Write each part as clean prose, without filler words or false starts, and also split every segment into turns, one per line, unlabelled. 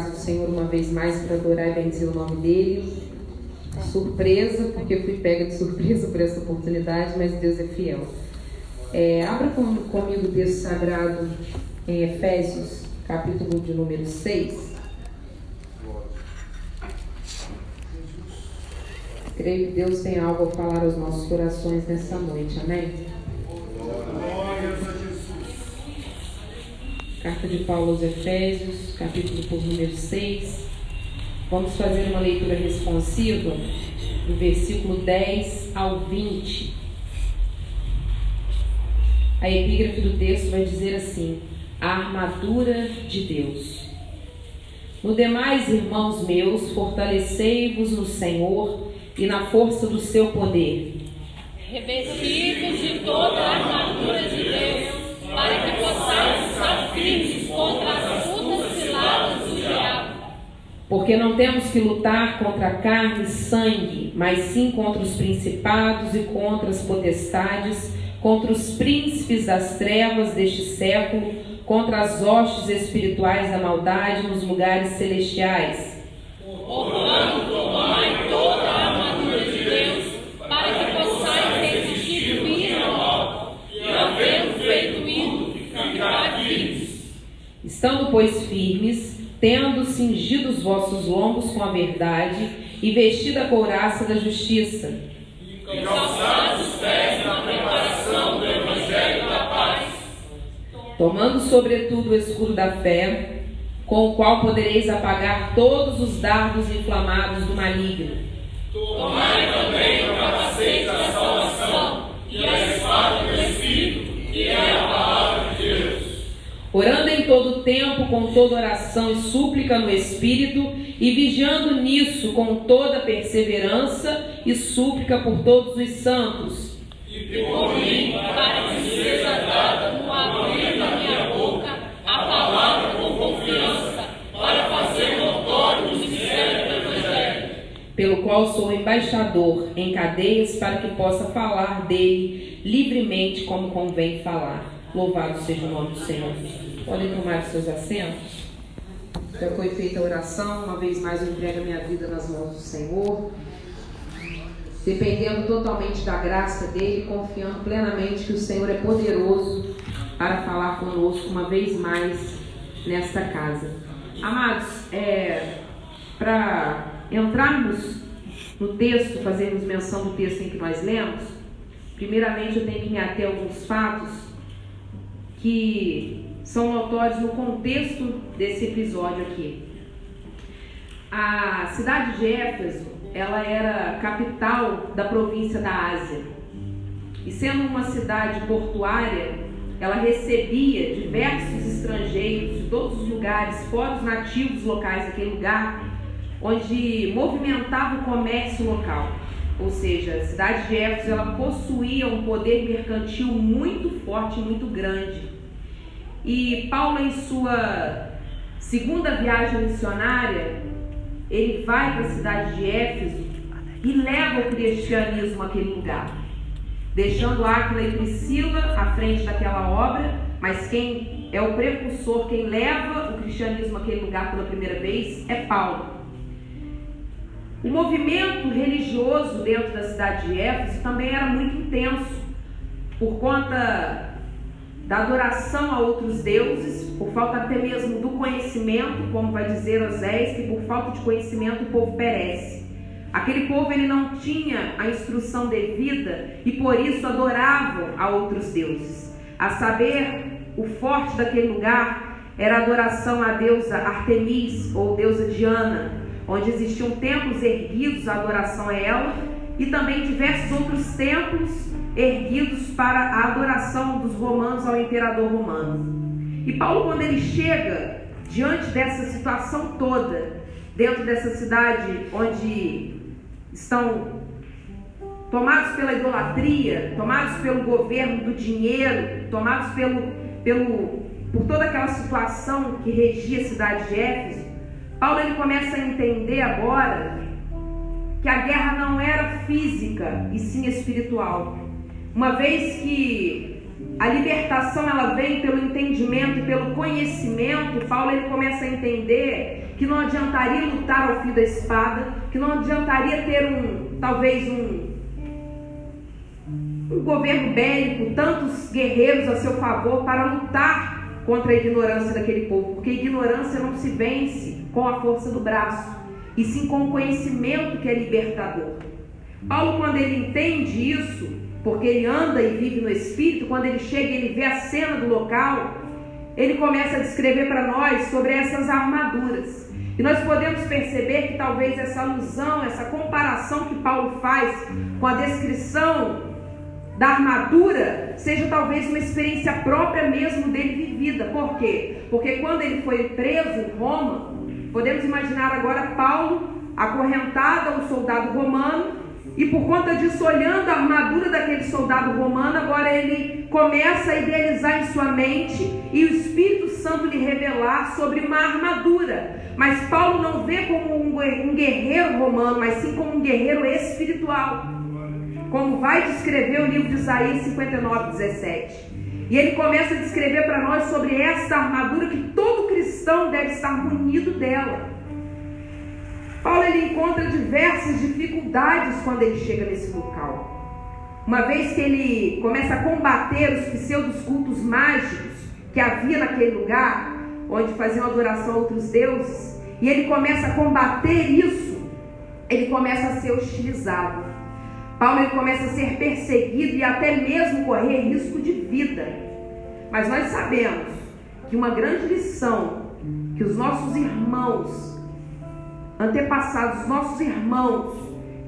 do Senhor uma vez mais para adorar e bendizer o nome dele. Surpresa, porque fui pega de surpresa por essa oportunidade, mas Deus é fiel. Abra comigo o texto sagrado em Efésios, capítulo de número 6. Creio que Deus tem algo a falar aos nossos corações nessa noite, amém? Carta de Paulo aos Efésios, capítulo por número 6. Vamos fazer uma leitura responsiva do versículo 10 ao 20. A epígrafe do texto vai dizer assim: a armadura de Deus. No demais, irmãos meus, fortalecei-vos no Senhor e na força do seu poder.
Revestidos de toda a armadura de Deus, para que possais estar firmes contra as astutas ciladas do diabo.
Porque não temos que lutar contra carne e sangue, mas sim contra os principados e contra as potestades, contra os príncipes das trevas deste século, contra as hostes espirituais da maldade nos lugares celestiais.
Portanto, tomai toda a armadura de Deus, para que possais resistir firme ao mal, e havendo feito isto, ficar firmes.
Estando, pois, firmes, tendo cingido os vossos lombos com a verdade, e vestida a couraça da justiça,
E calçados os pés na preparação do evangelho da paz.
tomando sobretudo o escudo da fé, com o qual podereis apagar todos os dardos inflamados do maligno.
Tomai também o capacete da salvação e a espada do Espírito, que é a palavra de Deus.
Orando em todo o tempo, com toda oração e súplica no Espírito, e vigiando nisso com toda perseverança e súplica por todos os santos.
E por mim, para que seja dada no abrir da minha boca a palavra com confiança, para fazer notório o mistério do Evangelho,
Pelo qual sou embaixador em cadeias, para que possa falar dele livremente como convém falar. Louvado seja o nome do Senhor. Podem tomar os seus assentos. Já foi feita a oração. Uma vez mais eu entrego a minha vida nas mãos do Senhor, dependendo totalmente da graça dele, confiando plenamente que o Senhor é poderoso para falar conosco uma vez mais nesta casa. Amados, para entrarmos no texto, fazermos menção do texto em que nós lemos, primeiramente eu tenho que me ater a alguns fatos que são notórios no contexto desse episódio aqui. A cidade de Éfeso, ela era capital da província da Ásia. E sendo uma cidade portuária, ela recebia diversos estrangeiros de todos os lugares, fora os nativos locais daquele lugar, onde movimentava o comércio local. Ou seja, a cidade de Éfeso, ela possuía um poder mercantil muito forte, muito grande. E Paulo, em sua segunda viagem missionária, ele vai para a cidade de Éfeso e leva o cristianismo àquele lugar, deixando Áquila e Priscila à frente daquela obra, mas quem é o precursor, quem leva o cristianismo àquele lugar pela primeira vez é Paulo. O movimento religioso dentro da cidade de Éfeso também era muito intenso, por conta da adoração a outros deuses, por falta até mesmo do conhecimento, como vai dizer Oséias, que por falta de conhecimento o povo perece. Aquele povo, ele não tinha a instrução devida e por isso adoravam a outros deuses. A saber, o forte daquele lugar era a adoração à deusa Artemis ou deusa Diana, onde existiam templos erguidos à adoração a ela e também diversos outros templos erguidos para a adoração dos romanos ao imperador romano. E Paulo, quando ele chega diante dessa situação toda, dentro dessa cidade onde estão tomados pela idolatria, tomados pelo governo do dinheiro, tomados por toda aquela situação que regia a cidade de Éfeso, Paulo, ele começa a entender agora que a guerra não era física e sim espiritual. Uma vez que a libertação ela vem pelo entendimento e pelo conhecimento, Paulo ele começa a entender que não adiantaria lutar ao fio da espada, que não adiantaria ter talvez um governo bélico, tantos guerreiros a seu favor para lutar contra a ignorância daquele povo, porque a ignorância não se vence com a força do braço, e sim com o conhecimento que é libertador. Paulo, quando ele entende isso, porque ele anda e vive no Espírito, quando ele chega e ele vê a cena do local, ele começa a descrever para nós sobre essas armaduras. E nós podemos perceber que talvez essa alusão, essa comparação que Paulo faz com a descrição da armadura, seja talvez uma experiência própria mesmo dele vivida. Por quê? Porque quando ele foi preso em Roma, podemos imaginar agora Paulo acorrentado a um soldado romano, e por conta disso, olhando a armadura daquele soldado romano, agora ele começa a idealizar em sua mente e o Espírito Santo lhe revelar sobre uma armadura. Mas Paulo não vê como um guerreiro romano, mas sim como um guerreiro espiritual, como vai descrever o livro de Isaías 59:17. E ele começa a descrever para nós sobre essa armadura que todo cristão deve estar munido dela. Paulo ele encontra diversas dificuldades quando ele chega nesse local. Uma vez que ele começa a combater os pseudos cultos mágicos que havia naquele lugar, onde faziam adoração a outros deuses, e ele começa a combater isso, ele começa a ser hostilizado. Paulo ele começa a ser perseguido e até mesmo correr risco de vida. Mas nós sabemos que uma grande lição que os nossos irmãos antepassados, os nossos irmãos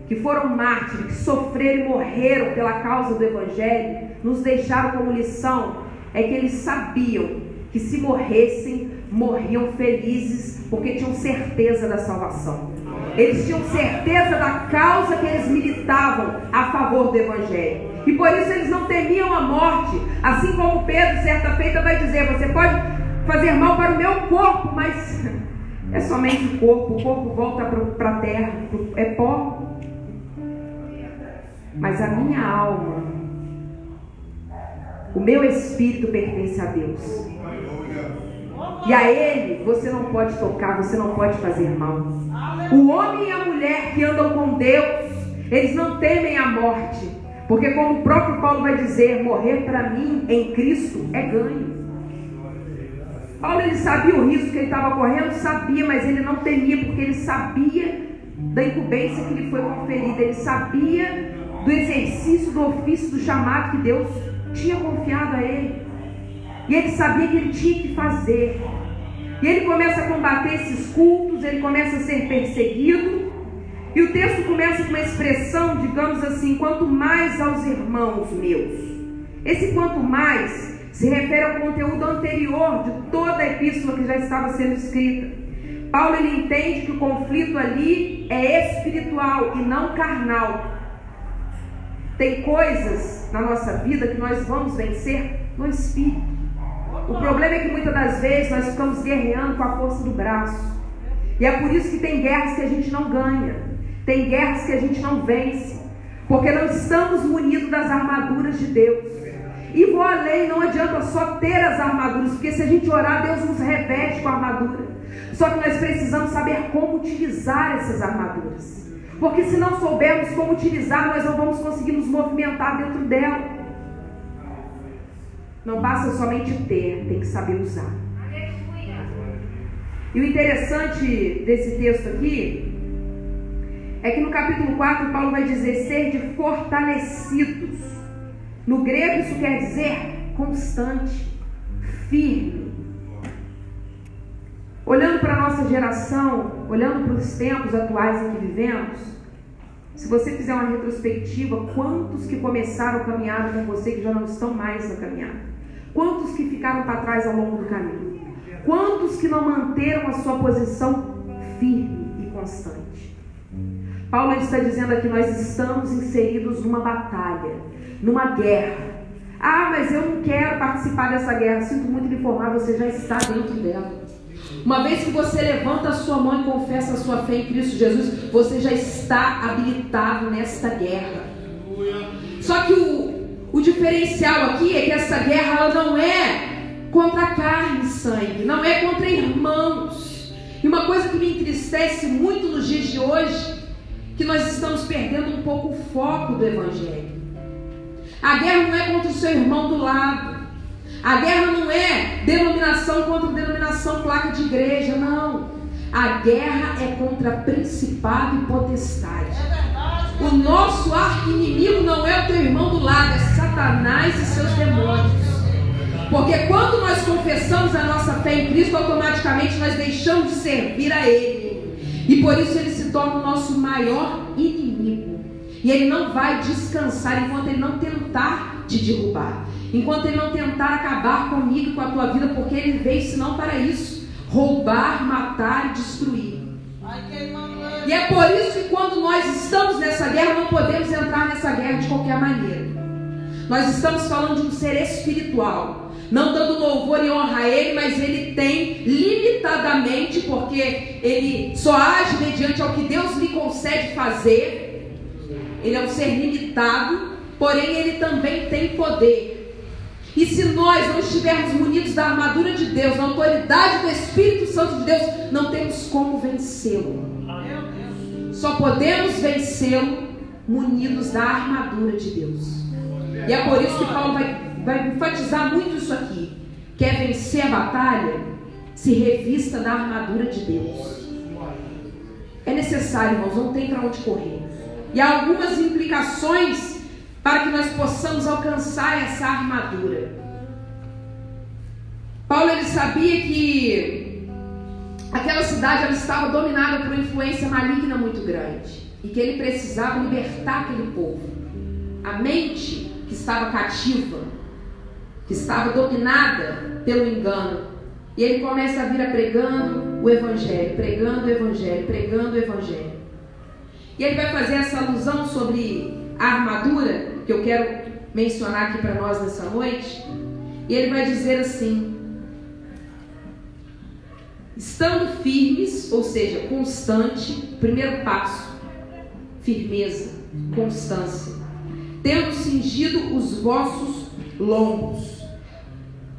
que foram mártires, que sofreram e morreram pela causa do Evangelho, nos deixaram como lição, é que eles sabiam que se morressem, morriam felizes, porque tinham certeza da salvação. Eles tinham certeza da causa que eles militavam a favor do Evangelho, e por isso eles não temiam a morte. Assim como Pedro certa feita vai dizer: você pode fazer mal para o meu corpo, mas é somente o corpo volta para a terra, é pó. Mas a minha alma, o meu espírito pertence a Deus. E a Ele você não pode tocar, você não pode fazer mal. O homem e a mulher que andam com Deus, eles não temem a morte, porque como o próprio Paulo vai dizer, morrer para mim em Cristo é ganho. Paulo ele sabia o risco que ele estava correndo, sabia, mas ele não temia, porque ele sabia da incumbência que lhe foi conferida, ele sabia do exercício do ofício, do chamado que Deus tinha confiado a ele, e ele sabia que ele tinha que fazer. E ele começa a combater esses cultos, ele começa a ser perseguido, e o texto começa com uma expressão, digamos assim, quanto mais aos irmãos meus. Esse quanto mais se refere ao conteúdo anterior de toda a epístola que já estava sendo escrita. Paulo ele entende que o conflito ali é espiritual e não carnal. Tem coisas na nossa vida que nós vamos vencer no espírito. O problema é que muitas das vezes nós ficamos guerreando com a força do braço. E é por isso que tem guerras que a gente não ganha, tem guerras que a gente não vence, porque não estamos munidos das armaduras de Deus. E vou além, não adianta só ter as armaduras, porque se a gente orar, Deus nos reveste com a armadura. Só que nós precisamos saber como utilizar essas armaduras, porque se não soubermos como utilizar, nós não vamos conseguir nos movimentar dentro dela. Não basta somente ter, tem que saber usar. E o interessante desse texto aqui é que no capítulo 4 Paulo vai dizer: sede fortalecidos. No grego isso quer dizer constante, firme. Olhando para a nossa geração, olhando para os tempos atuais em que vivemos, se você fizer uma retrospectiva, quantos que começaram a caminhada com você que já não estão mais na caminhada? Quantos que ficaram para trás ao longo do caminho? Quantos que não manteram a sua posição firme e constante? Paulo está dizendo aqui: nós estamos inseridos numa batalha, numa guerra. Ah, mas eu não quero participar dessa guerra. Sinto muito lhe informar, você já está dentro dela. Uma vez que você levanta a sua mão e confessa a sua fé em Cristo Jesus, você já está habilitado nesta guerra. Só que o o diferencial aqui é que essa guerra ela não é contra carne e sangue, não é contra irmãos. E uma coisa que me entristece muito nos dias de hoje, que nós estamos perdendo um pouco o foco do Evangelho. A guerra não é contra o seu irmão do lado. A guerra não é denominação contra denominação, placa de igreja, não. A guerra é contra principado e potestade. O nosso arqui-inimigo não é o teu irmão do lado, é Satanás e seus demônios. Porque quando nós confessamos a nossa fé em Cristo, automaticamente nós deixamos de servir a Ele. E por isso ele se torna o nosso maior inimigo. E ele não vai descansar enquanto ele não tentar te derrubar. Enquanto ele não tentar acabar comigo e com a tua vida, porque ele veio senão para isso: roubar, matar e destruir. E é por isso que quando nós estamos nessa guerra, não podemos entrar nessa guerra de qualquer maneira. Nós estamos falando de um ser espiritual, não dando louvor e honra a ele, mas ele tem limitadamente, porque ele só age mediante ao que Deus lhe concede fazer. Ele é um ser limitado, porém ele também tem poder. E se nós não estivermos munidos da armadura de Deus, da autoridade do Espírito Santo de Deus, não temos como vencê-lo. Só podemos vencê-lo munidos da armadura de Deus. E é por isso que Paulo vai enfatizar muito isso aqui. Quer vencer a batalha? Se revista da armadura de Deus. É necessário, irmãos, não tem para onde correr. E há algumas implicações para que nós possamos alcançar essa armadura. Paulo ele sabia que aquela cidade ela estava dominada por uma influência maligna muito grande e que ele precisava libertar aquele povo. A mente que estava cativa, que estava dominada pelo engano, e ele começa a vir pregando o Evangelho, pregando o Evangelho, pregando o Evangelho. E ele vai fazer essa alusão sobre a armadura que eu quero mencionar aqui para nós nessa noite. E ele vai dizer assim: estando firmes, ou seja, constante, primeiro passo, firmeza, constância, tendo cingido os vossos lombos.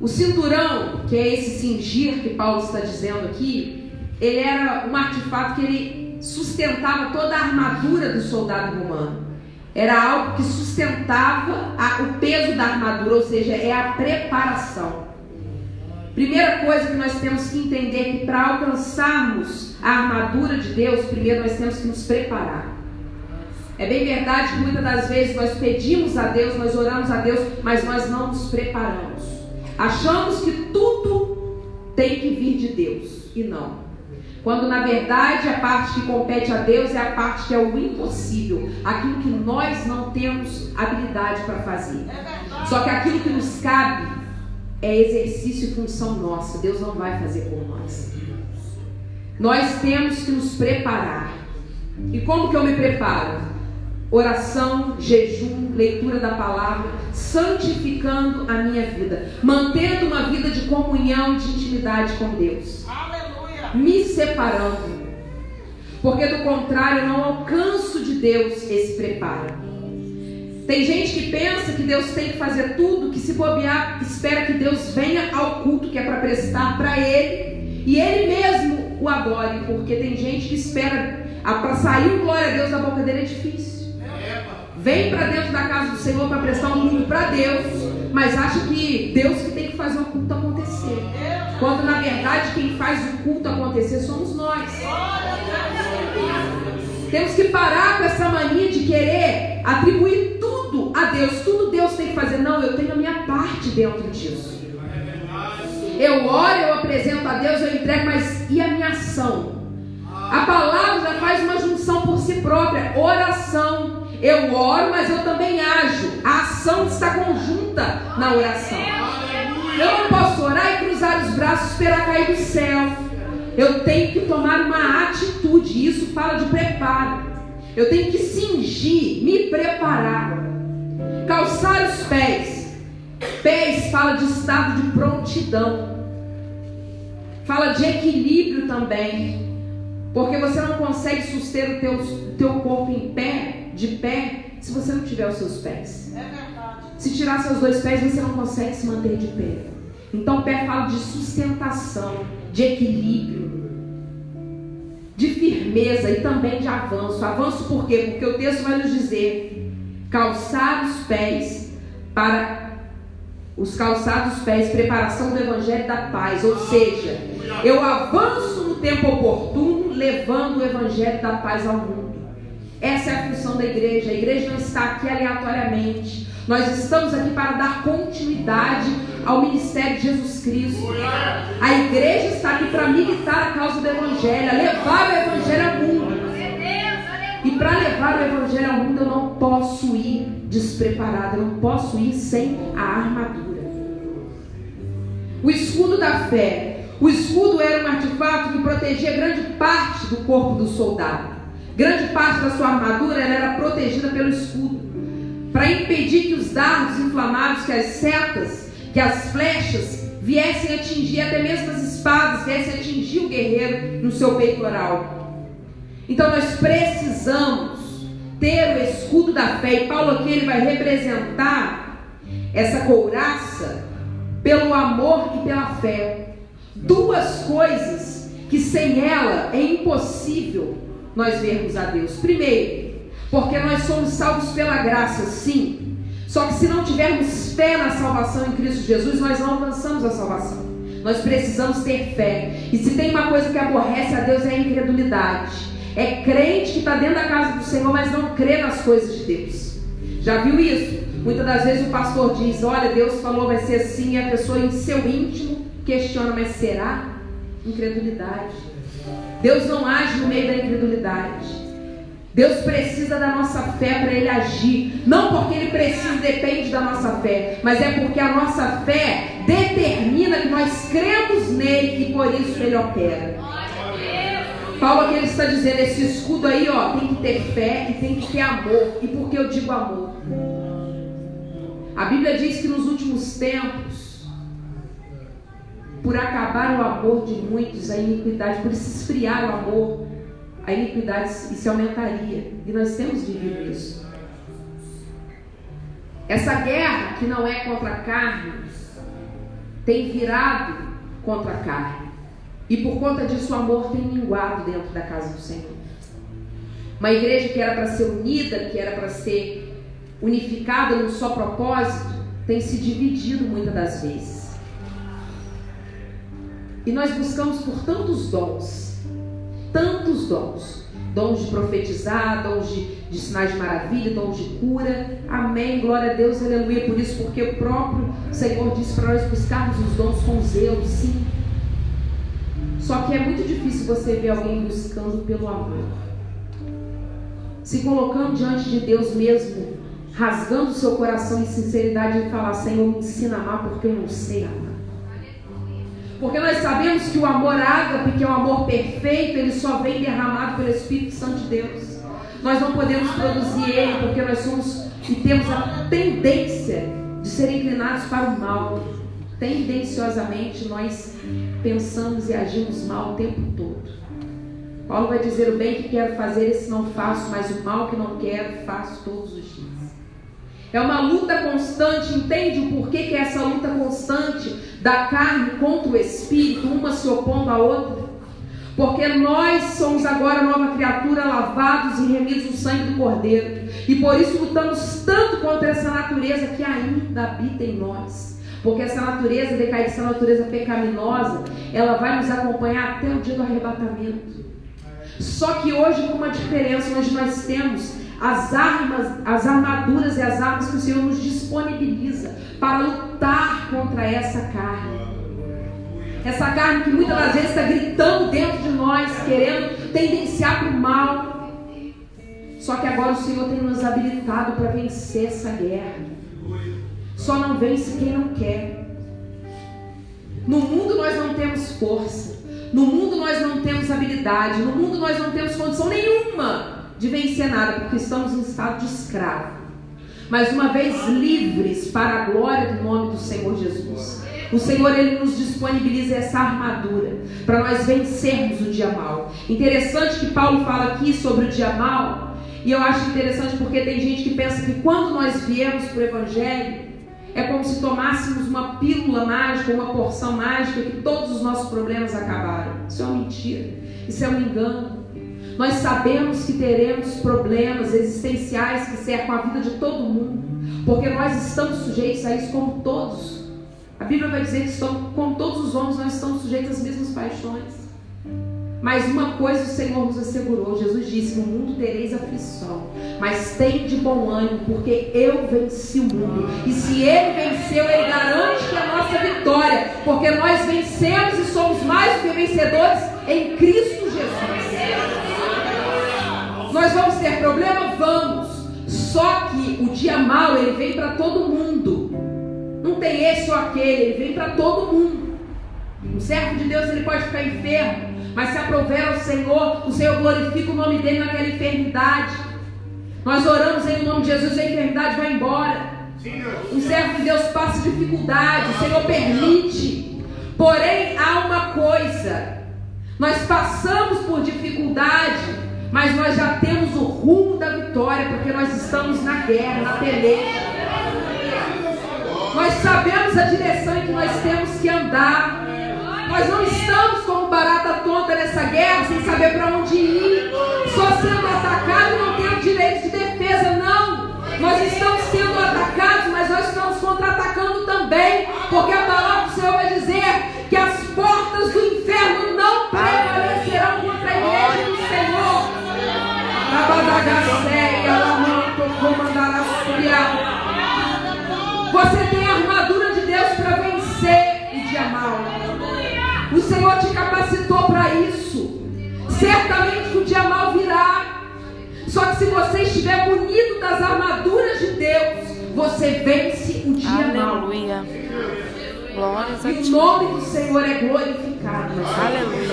O cinturão, que é esse cingir que Paulo está dizendo aqui, ele era um artefato que ele sustentava toda a armadura do soldado romano. Era algo que sustentava o peso da armadura, ou seja, é a preparação. Primeira coisa que nós temos que entender é que para alcançarmos a armadura de Deus, primeiro nós temos que nos preparar. É bem verdade que muitas das vezes nós pedimos a Deus, nós oramos a Deus, mas nós não nos preparamos. Achamos que tudo tem que vir de Deus, e não. Quando na verdade a parte que compete a Deus é a parte que é o impossível, aquilo que nós não temos habilidade para fazer. Só que aquilo que nos cabe é exercício e função nossa. Deus não vai fazer por nós. Nós temos que nos preparar. E como que eu me preparo? Oração, jejum, leitura da palavra, santificando a minha vida, mantendo uma vida de comunhão e de intimidade com Deus. Me separando, porque do contrário eu não alcanço de Deus esse preparo. Tem gente que pensa que Deus tem que fazer tudo, que se bobear, espera que Deus venha ao culto que é para prestar para Ele, e Ele mesmo o adore, porque tem gente que espera, para sair o glória a Deus da boca dele é difícil. Vem para dentro da casa do Senhor para prestar um culto para Deus, mas acha que Deus que tem que fazer o culto acontecer, quando na verdade quem faz o culto acontecer somos nós. Temos que parar com essa mania de querer atribuir tudo a Deus. Tudo Deus tem que fazer. Não, eu tenho a minha parte dentro disso. Eu oro, eu apresento a Deus, eu entrego, mas e a minha ação? A palavra já faz uma junção por si própria. Oração. Eu oro, mas eu também ajo. A ação está conjunta na oração. Eu não posso orar e cruzar os braços e esperar cair do céu. Eu tenho que tomar uma atitude. Isso fala de preparo. Eu tenho que cingir, me preparar. Calçar os pés. Pés fala de estado de prontidão. Fala de equilíbrio também. Porque você não consegue suster o teu corpo de pé, se você não tiver os seus pés. É verdade. Se tirar seus 2 pés, você não consegue se manter de pé. Então o pé fala de sustentação, de equilíbrio, de firmeza e também de avanço. Avanço por quê? Porque o texto vai nos dizer: calçar os pés, preparação do evangelho da paz. Ou seja, eu avanço no tempo oportuno, levando o evangelho da paz ao mundo. Essa é a função da igreja. A igreja não está aqui aleatoriamente. Nós estamos aqui para dar continuidade ao ministério de Jesus Cristo. A igreja está aqui para militar a causa do evangelho, a levar o evangelho ao mundo. E para levar o evangelho ao mundo, eu não posso ir despreparado, eu não posso ir sem a armadura. O escudo da fé. O escudo era um artefato que protegia grande parte do corpo do soldado. Grande parte da sua armadura ela era protegida pelo escudo, para impedir que os dardos inflamados, que as setas, que as flechas viessem atingir, até mesmo as espadas viessem atingir o guerreiro no seu peitoral. Então nós precisamos ter o escudo da fé. E Paulo aqui ele vai representar essa couraça pelo amor e pela fé. 2 coisas que sem ela é impossível nós vermos a Deus. Primeiro, porque nós somos salvos pela graça, sim. Só que se não tivermos fé na salvação em Cristo Jesus, nós não alcançamos a salvação. Nós precisamos ter fé. E se tem uma coisa que aborrece a Deus, é a incredulidade. É crente que está dentro da casa do Senhor, mas não crê nas coisas de Deus. Já viu isso? Muitas das vezes o pastor diz: olha, Deus falou, vai ser assim. E a pessoa em seu íntimo questiona: mas será? Incredulidade. Deus não age no meio da incredulidade. Deus precisa da nossa fé para Ele agir. Não porque Ele precisa, depende da nossa fé, mas é porque a nossa fé determina que nós cremos nele e por isso Ele opera. Paulo aqui ele está dizendo: esse escudo aí, ó, tem que ter fé e tem que ter amor. E por que eu digo amor? A Bíblia diz que nos últimos tempos, por acabar o amor de muitos, a iniquidade, por se esfriar o amor, a iniquidade se aumentaria. E nós temos vivido isso. Essa guerra que não é contra a carne tem virado contra a carne. E por conta disso o amor tem minguado dentro da casa do Senhor. Uma igreja que era para ser unida, que era para ser unificada num só propósito, tem se dividido muitas das vezes. E nós buscamos por tantos dons, dons de profetizar, dons de sinais de maravilha, dons de cura. Amém, glória a Deus, aleluia. Por isso, porque o próprio Senhor disse para nós buscarmos os dons com zelo, sim. Só que é muito difícil você ver alguém buscando pelo amor, se colocando diante de Deus mesmo, rasgando o seu coração em sinceridade e falar: Senhor, me ensina a amar porque eu não sei amar. Porque nós sabemos que o amor ágape, que é o amor perfeito, ele só vem derramado pelo Espírito Santo de Deus. Nós não podemos produzir ele, porque nós somos e temos a tendência de ser inclinados para o mal. Tendenciosamente nós pensamos e agimos mal o tempo todo. Paulo vai dizer: o bem que quero fazer, esse não faço, mas o mal que não quero, faço todos os dias. É uma luta constante. Entende o porquê que é essa luta constante da carne contra o Espírito, uma se opondo à outra? Porque nós somos agora nova criatura, lavados e remidos no sangue do Cordeiro, e por isso lutamos tanto contra essa natureza que ainda habita em nós. Porque essa natureza decaída, essa natureza pecaminosa, ela vai nos acompanhar até o dia do arrebatamento. Só que hoje, com uma diferença, hoje nós temos as armas, as armaduras e as armas que o Senhor nos disponibiliza para lutar contra essa carne. Essa carne que muitas das vezes está gritando dentro de nós, querendo tendenciar para o mal. Só que agora o Senhor tem nos habilitado para vencer essa guerra. Só não vence quem não quer. No mundo nós não temos força. No mundo nós não temos habilidade. No mundo nós não temos condição nenhuma de vencer nada, porque estamos em estado de escravo. Mas uma vez livres para a glória do nome do Senhor Jesus, o Senhor ele nos disponibiliza essa armadura para nós vencermos o dia mal. Interessante que Paulo fala aqui sobre o dia mal, e eu acho interessante porque tem gente que pensa que quando nós viemos para o Evangelho, é como se tomássemos uma pílula mágica, uma porção mágica que todos os nossos problemas acabaram. Isso é uma mentira, isso é um engano. Nós sabemos que teremos problemas existenciais que cercam a vida de todo mundo, porque nós estamos sujeitos a isso como todos. A Bíblia vai dizer que como todos os homens nós estamos sujeitos às mesmas paixões. Mas uma coisa o Senhor nos assegurou. Jesus disse: no mundo tereis aflição, mas tem de bom ânimo, porque eu venci o mundo. E se Ele venceu, Ele garante que é a nossa vitória, porque nós vencemos e somos mais do que vencedores em Cristo Jesus. Nós vamos ter problema? Vamos. Só que o dia mau, ele vem para todo mundo. Não tem esse ou aquele, ele vem para todo mundo. Um servo de Deus, ele pode ficar enfermo, mas se aprover ao Senhor, o Senhor glorifica o nome dele naquela enfermidade. Nós oramos em nome de Jesus e a enfermidade vai embora. Um servo de Deus passa dificuldade, o Senhor permite. Porém, há uma coisa: nós passamos por dificuldade, mas nós já temos o rumo da vitória, porque nós estamos na guerra, na peleja. Nós sabemos a direção em que nós temos que andar. Nós não estamos como barata tonta nessa guerra, sem saber para onde ir, só sendo atacado e não tendo direito de defesa. Não, nós estamos sendo atacados, mas nós estamos contra-atacando também, porque a palavra do Senhor vai dizer que as portas do inferno não prevalecerão contra a igreja do Senhor. Você tem a armadura de Deus para vencer o dia mau. O Senhor te capacitou para isso. Certamente que o dia mau virá. Só que se você estiver munido das armaduras de Deus, você vence o dia mau.
Aleluia. Glórias a
E
Ti.
o nome do Senhor é glorificado.
Aleluia.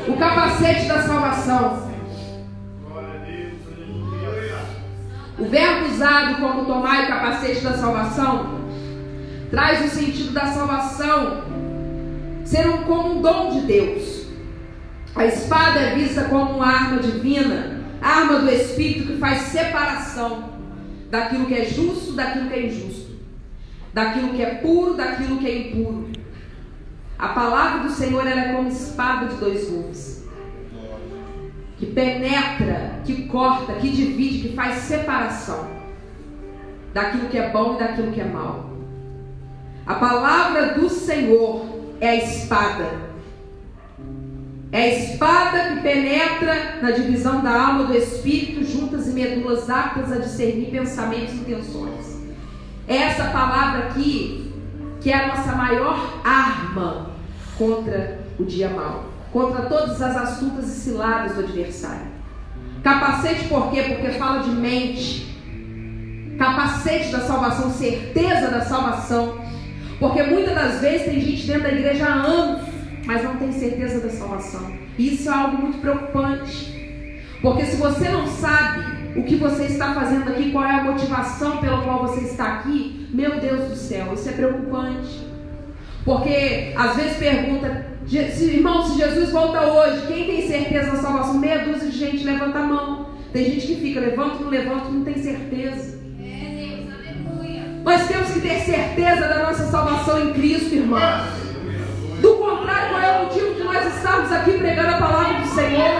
O capacete da salvação. O verbo usado como tomar o capacete da salvação traz o sentido da salvação ser como um dom de Deus. A espada é vista como uma arma divina, arma do Espírito, que faz separação daquilo que é justo, daquilo que é injusto, daquilo que é puro, daquilo que é impuro. A palavra do Senhor, ela é como espada de dois gumes, que penetra, que corta, que divide, que faz separação daquilo que é bom e daquilo que é mal. A palavra do Senhor é a espada. É a espada que penetra na divisão da alma e do espírito, juntas e medulas, aptas a discernir pensamentos e intenções. É essa palavra aqui que é a nossa maior arma contra o dia mau, contra todas as astutas e ciladas do adversário. Capacete por quê? Porque fala de mente. Capacete da salvação, certeza da salvação. Porque muitas das vezes tem gente dentro da igreja há anos, mas não tem certeza da salvação. E isso é algo muito preocupante. Porque se você não sabe o que você está fazendo aqui, qual é a motivação pela qual você está aqui, meu Deus do céu, isso é preocupante. Porque às vezes pergunta: irmão, se Jesus volta hoje, quem tem certeza da salvação? Meia dúzia de gente levanta a mão. Tem gente que fica, levanta, não tem certeza. Nós temos que ter certeza da nossa salvação em Cristo, irmãos. Do contrário, qual é o motivo de nós estarmos aqui pregando a palavra do Senhor?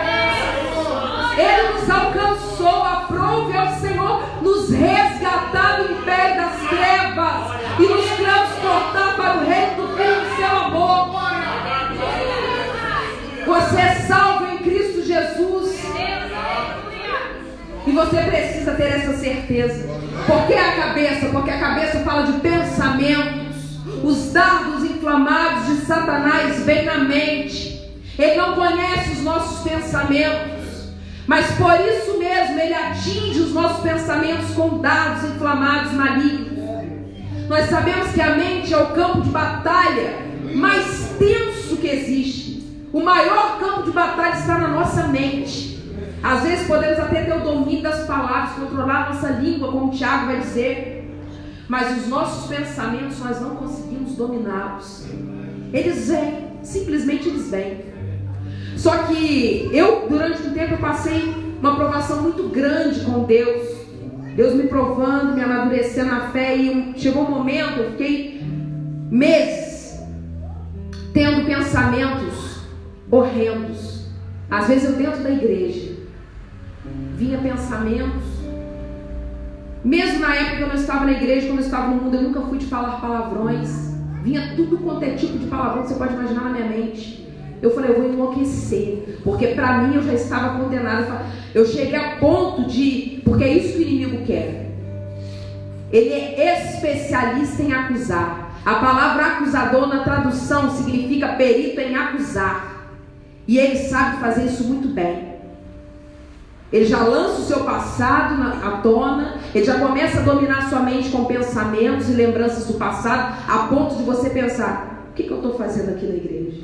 Ele nos alcançou, aprove ao Senhor nos resgatar do império das trevas e nos transportar para o reino do Filho do seu amor. Você é salvo em Cristo Jesus. E você precisa ter essa certeza. Por que a cabeça? Porque a cabeça fala de pensamentos. Os dardos inflamados de Satanás vêm na mente. Ele não conhece os nossos pensamentos, mas por isso mesmo ele atinge os nossos pensamentos com dardos inflamados malignos. Nós sabemos que a mente é o campo de batalha mais tenso que existe. O maior campo de batalha está na nossa mente. Às vezes podemos até ter o domínio das palavras, controlar a nossa língua, como o Tiago vai dizer, mas os nossos pensamentos nós não conseguimos dominá-los. Eles vêm, simplesmente eles vêm. Só que eu, durante um tempo, eu passei uma provação muito grande com Deus. Deus me provando, me amadurecendo na fé. E chegou um momento, eu fiquei meses tendo pensamentos horrendos. Às vezes eu dentro da igreja vinha pensamentos, mesmo na época que eu não estava na igreja, quando eu estava no mundo, eu nunca fui de falar palavrões. Vinha tudo quanto é tipo de palavrão que você pode imaginar na minha mente. Eu falei, eu vou enlouquecer, porque para mim eu já estava condenada. Eu cheguei a ponto de, porque é isso que o inimigo quer. Ele é especialista em acusar. A palavra acusador na tradução significa perito em acusar. E ele sabe fazer isso muito bem. Ele já lança o seu passado à tona. Ele já começa a dominar sua mente com pensamentos e lembranças do passado, a ponto de você pensar, o que eu estou fazendo aqui na igreja?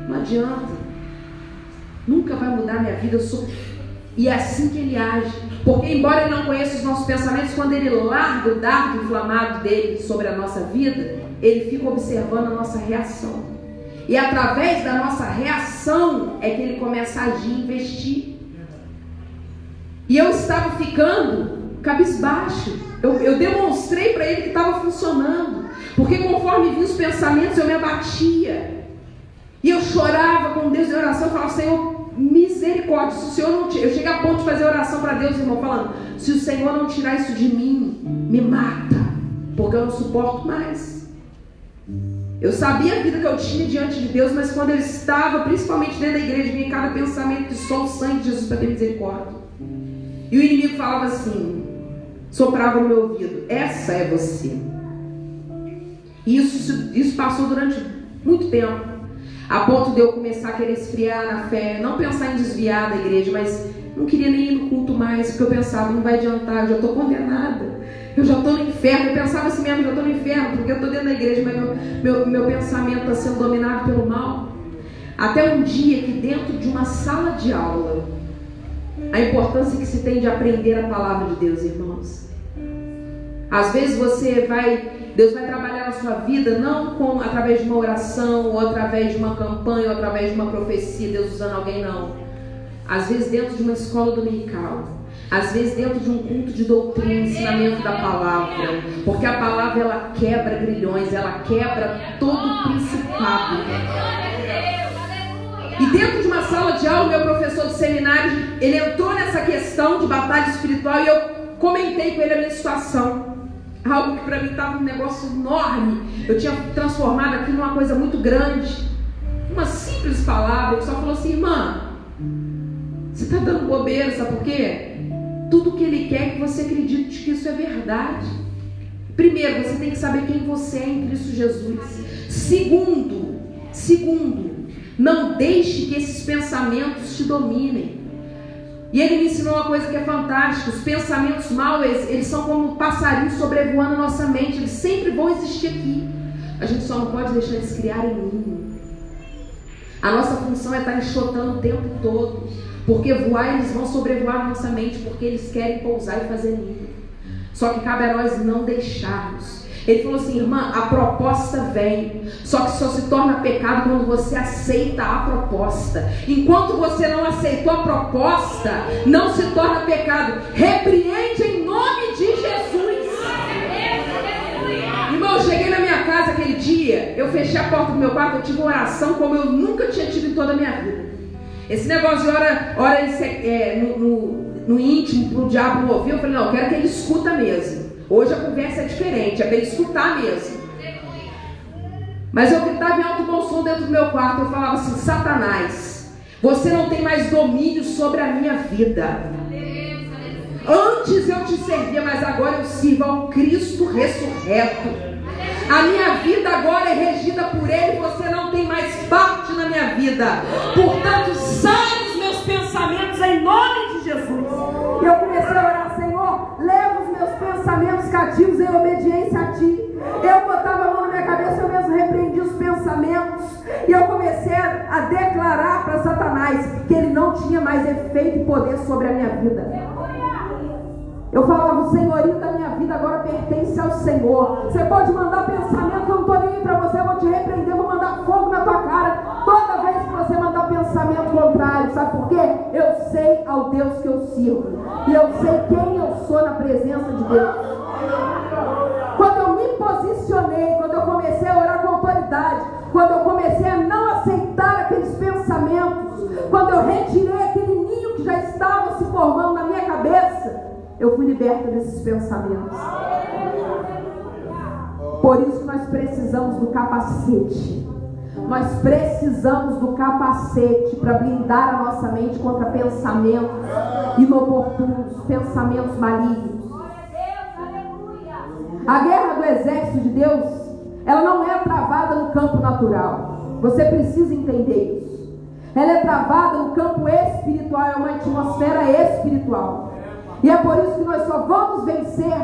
Não adianta. Nunca vai mudar minha vida. E é assim que ele age. Porque embora ele não conheça os nossos pensamentos, quando ele larga o dardo inflamado dele sobre a nossa vida, ele fica observando a nossa reação. E através da nossa reação é que ele começa a agir e investir. E eu estava ficando cabisbaixo. Eu demonstrei para ele que estava funcionando. Porque conforme vinha os pensamentos, eu me abatia. E eu chorava com Deus em oração. Eu falava, Senhor, misericórdia. Se o Senhor não eu cheguei a ponto de fazer oração para Deus, irmão, falando, se o Senhor não tirar isso de mim, me mata. Porque eu não suporto mais. Eu sabia a vida que eu tinha diante de Deus, mas quando eu estava, principalmente dentro da igreja, vinha cada pensamento de só o sangue de Jesus para ter misericórdia. E o inimigo falava assim, soprava no meu ouvido, essa é você. E isso passou durante muito tempo, a ponto de eu começar a querer esfriar na fé, não pensar em desviar da igreja, mas não queria nem ir no culto mais, porque eu pensava, não vai adiantar, eu já estou condenada. Eu já estou no inferno. Eu pensava assim mesmo, já estou no inferno, porque eu estou dentro da igreja, mas meu pensamento está sendo dominado pelo mal. Até um dia que dentro de uma sala de aula, a importância que se tem de aprender a palavra de Deus, irmãos. Às vezes Deus vai trabalhar na sua vida, não através de uma oração, ou através de uma campanha, ou através de uma profecia, Deus usando alguém, não. Às vezes dentro de uma escola dominical. Às vezes dentro de um culto de doutrina, ensinamento da palavra. Porque a palavra, ela quebra grilhões, ela quebra todo o principado. E dentro de uma sala de aula, meu professor de seminário, ele entrou nessa questão de batalha espiritual e eu comentei com ele a minha situação. Algo que para mim estava um negócio enorme. Eu tinha transformado aquilo numa coisa muito grande. Uma simples palavra, ele só falou assim, irmã, você está dando bobeira, sabe por quê? Tudo que ele quer é que você acredite que isso é verdade. Primeiro, você tem que saber quem você é em Cristo Jesus. Segundo, não deixe que esses pensamentos te dominem. E ele me ensinou uma coisa que é fantástica. Os pensamentos maus, eles são como passarinhos sobrevoando a nossa mente. Eles sempre vão existir aqui. A gente só não pode deixar eles criarem ninho. A nossa função é estar enxotando o tempo todo. Porque voar, eles vão sobrevoar a nossa mente, porque eles querem pousar e fazer ninho. Só que cabe a nós não deixarmos. Ele falou assim, irmã, a proposta vem, só que só se torna pecado quando você aceita a proposta. Enquanto você não aceitou a proposta, não se torna pecado. Repreende em nome de Jesus. Irmão, eu cheguei na minha casa aquele dia, eu fechei a porta do meu quarto, eu tive uma oração como eu nunca tinha tido em toda a minha vida. Esse negócio de ora no íntimo, para o diabo não ouvir, eu falei, não, eu quero que ele escuta mesmo. Hoje a conversa é diferente, é para ele escutar mesmo. Mas eu gritava em alto bom som dentro do meu quarto, eu falava assim, Satanás, você não tem mais domínio sobre a minha vida. Antes eu te servia, mas agora eu sirvo ao Cristo ressurreto. A minha vida agora é regida por Ele, você não tem mais parte na minha vida. Portanto, sai dos meus pensamentos em nome de Jesus. E eu comecei a orar, Senhor, leva os meus pensamentos cativos em obediência a Ti. Eu botava a mão na minha cabeça, eu mesmo repreendi os pensamentos. E eu comecei a declarar para Satanás que ele não tinha mais efeito e poder sobre a minha vida. Eu falava, o senhorio da minha vida agora pertence ao Senhor. Você pode mandar pensamento, eu não estou nem aí para você, eu vou te repreender, vou mandar fogo na tua cara. Toda vez que
você mandar pensamento contrário. Sabe por quê? Eu sei ao Deus que eu sirvo. E eu sei quem eu sou na presença de Deus. Quando eu me posicionei, quando eu comecei a orar com autoridade, quando eu comecei a não aceitar aqueles pensamentos, quando eu retirei aquele ninho que já estava se formando na minha cabeça, eu fui liberta desses pensamentos. Por isso que nós precisamos do capacete. Nós precisamos do capacete para blindar a nossa mente contra pensamentos inoportunos, pensamentos malignos. A guerra do exército de Deus, ela não é travada no campo natural. Você precisa entender isso. Ela é travada no campo espiritual, é uma atmosfera espiritual. E é por isso que nós só vamos vencer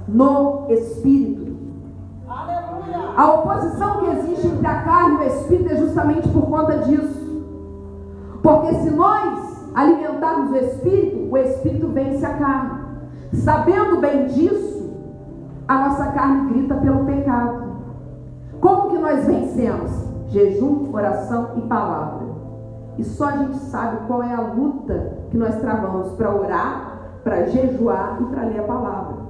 no Espírito. A oposição que existe entre a carne e o Espírito é justamente por conta disso. Porque se nós alimentarmos o Espírito vence a carne. Sabendo bem disso, a nossa carne grita pelo pecado. Como que nós vencemos? Jejum, oração e palavra. E só a gente sabe qual é a luta que nós travamos para orar, para jejuar e para ler a palavra.